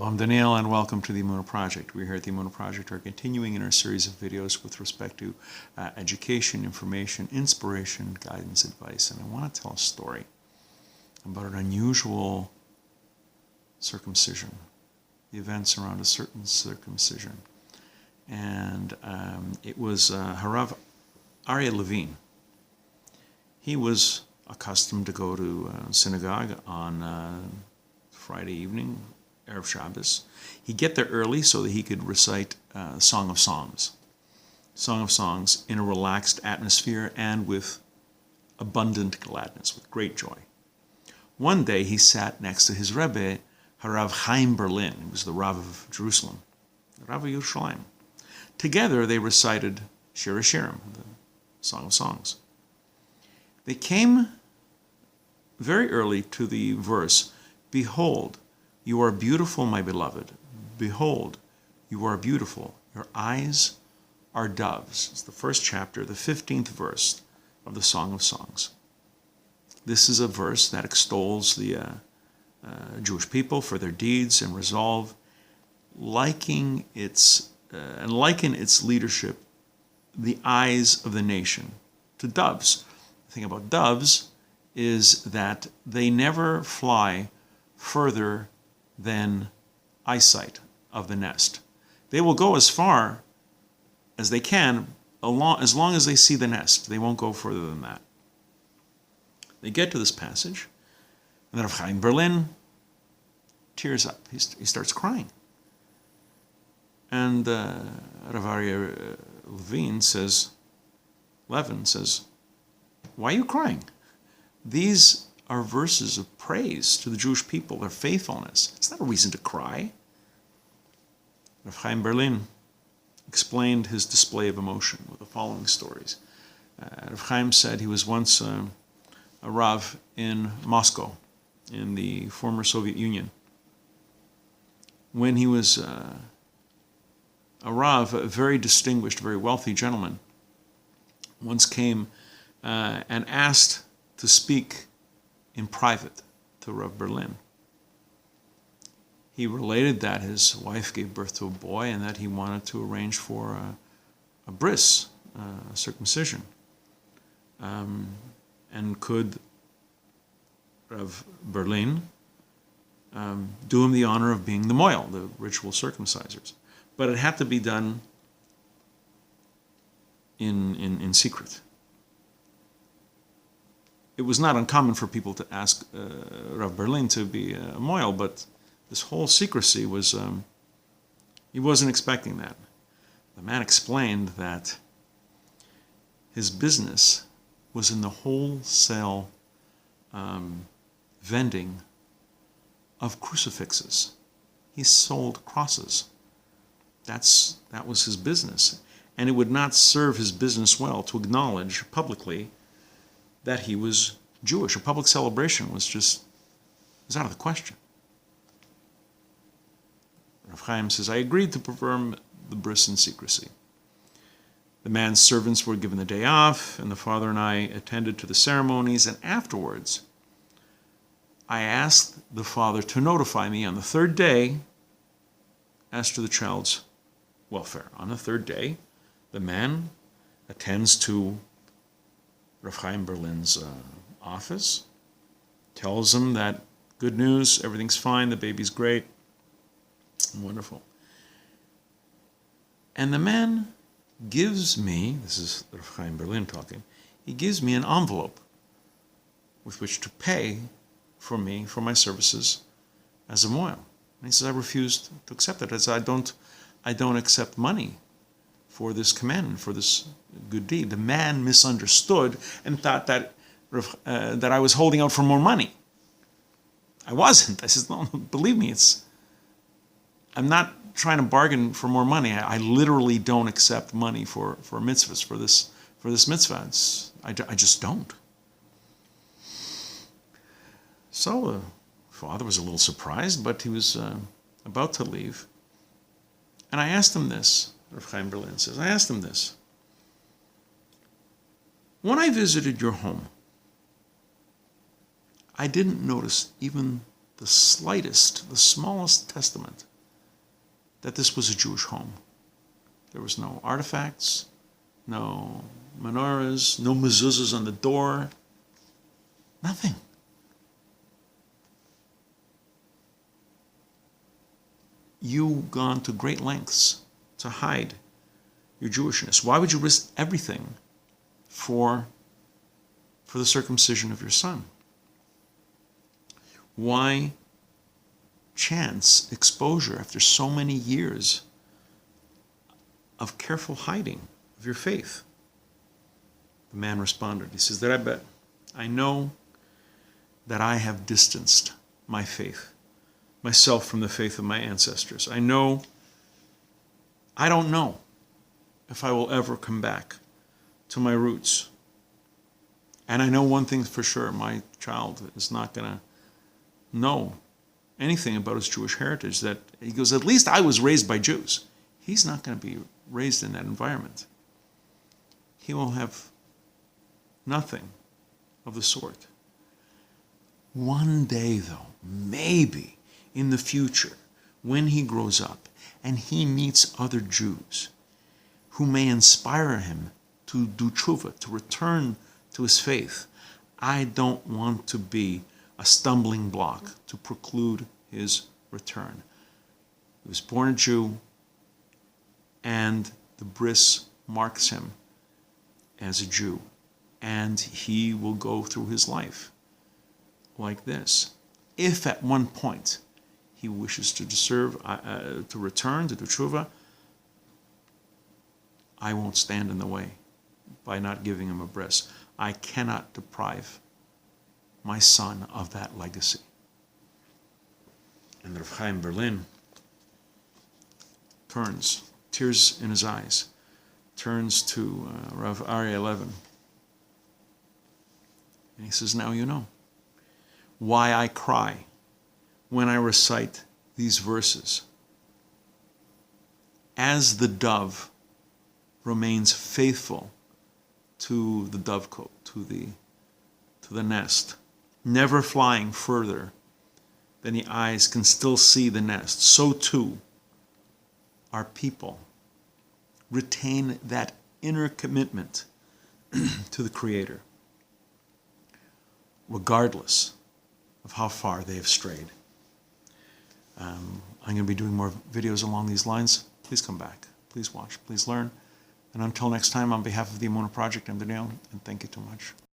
Hello, I'm Daniel and welcome to the Emunah Project. We here at the Emunah Project are continuing in our series of videos with respect to education, information, inspiration, guidance, advice. And I want to tell a story about an unusual circumcision, the events around a certain circumcision. And it was Rav Arye Levin. He was accustomed to go to synagogue on Friday evening, Erev Shabbos. He'd get there early so that he could recite Song of Songs in a relaxed atmosphere and with abundant gladness, with great joy. One day he sat next to his Rebbe, Rav Chaim Berlin. He was the Rav of Jerusalem, the Rav of Yerushalayim. Together they recited Shir Hashirim, the Song of Songs. They came very early to the verse, "Behold, you are beautiful, my beloved. Behold, you are beautiful. Your eyes are doves." It's the first chapter, the 15th verse of the Song of Songs. This is a verse that extols the Jewish people for their deeds and resolve, liken its leadership, the eyes of the nation, to doves. The thing about doves is that they never fly further than eyesight of the nest. They will go as far as they can as long as they see the nest. They won't go further than that. They get to this passage, and then Rav Chaim Berlin tears up. He starts crying. And Rav Arye Levin says, "Why are you crying? These are verses of praise to the Jewish people, their faithfulness. It's not a reason to cry." Rav Chaim Berlin explained his display of emotion with the following stories. Rav Chaim said he was once a Rav in Moscow, in the former Soviet Union. When he was a Rav, a very distinguished, very wealthy gentleman, once came and asked to speak in private to Rav Berlin. He related that his wife gave birth to a boy and that he wanted to arrange for a Bris, a circumcision. And could Rav Berlin do him the honor of being the moil, the ritual circumcisers. But it had to be done in secret. It was not uncommon for people to ask Rav Berlin to be a moil, but this whole secrecy was, he wasn't expecting that. The man explained that his business was in the wholesale vending of crucifixes. He sold crosses. That was his business. And it would not serve his business well to acknowledge publicly that he was Jewish. A public celebration was out of the question. Rav Chaim says, "I agreed to perform the bris in secrecy. The man's servants were given the day off, and the father and I attended to the ceremonies, and afterwards I asked the father to notify me on the third day as to the child's welfare." On the third day, the man attends to Rav Chaim Berlin's office, tells him that good news, everything's fine, the baby's great, wonderful. And the man gives me, this is Rav Chaim Berlin talking, he gives me an envelope with which to pay for me, for my services as a moil. And he says, "I refused to accept it." I said, I don't accept money for this commandment, for this good deed. The man misunderstood and thought that I was holding out for more money. I wasn't. I said, "No, believe me, I'm not trying to bargain for more money. I literally don't accept money for mitzvahs, for this mitzvah. I just don't." So the father was a little surprised, but he was about to leave. And I asked him this, Rav Chaim Berlin says, I asked him this. "When I visited your home, I didn't notice even the smallest testament that this was a Jewish home. There was no artifacts, no menorahs, no mezuzahs on the door, nothing. You've gone to great lengths to hide your Jewishness. Why would you risk everything for the circumcision of your son? Why chance exposure after so many years of careful hiding of your faith? The man responded. He says, that I bet. I know that I have distanced my faith, myself from the faith of my ancestors. I don't know if I will ever come back to my roots. And I know one thing for sure, my child is not going to know anything about his Jewish heritage. That he goes, at least I was raised by Jews. He's not going to be raised in that environment. He will have nothing of the sort. One day, though, maybe in the future, when he grows up and he meets other Jews who may inspire him to do tshuva, to return to his faith, I don't want to be a stumbling block to preclude his return. He was born a Jew, and the Bris marks him as a Jew, and he will go through his life like this. If at one point he wishes to return, to do tshuva, I won't stand in the way by not giving him a bris. I cannot deprive my son of that legacy. And Rav Chaim Berlin turns, tears in his eyes, turns to Rav Arye Levin. And he says, now you know why I cry when I recite these verses. As the dove remains faithful to the dovecote, to the nest, never flying further than the eyes can still see the nest, so too our people retain that inner commitment to the Creator, regardless of how far they have strayed. I'm going to be doing more videos along these lines. Please come back. Please watch. Please learn. And until next time, on behalf of the Emunah Project, I'm Daniel, and thank you too much.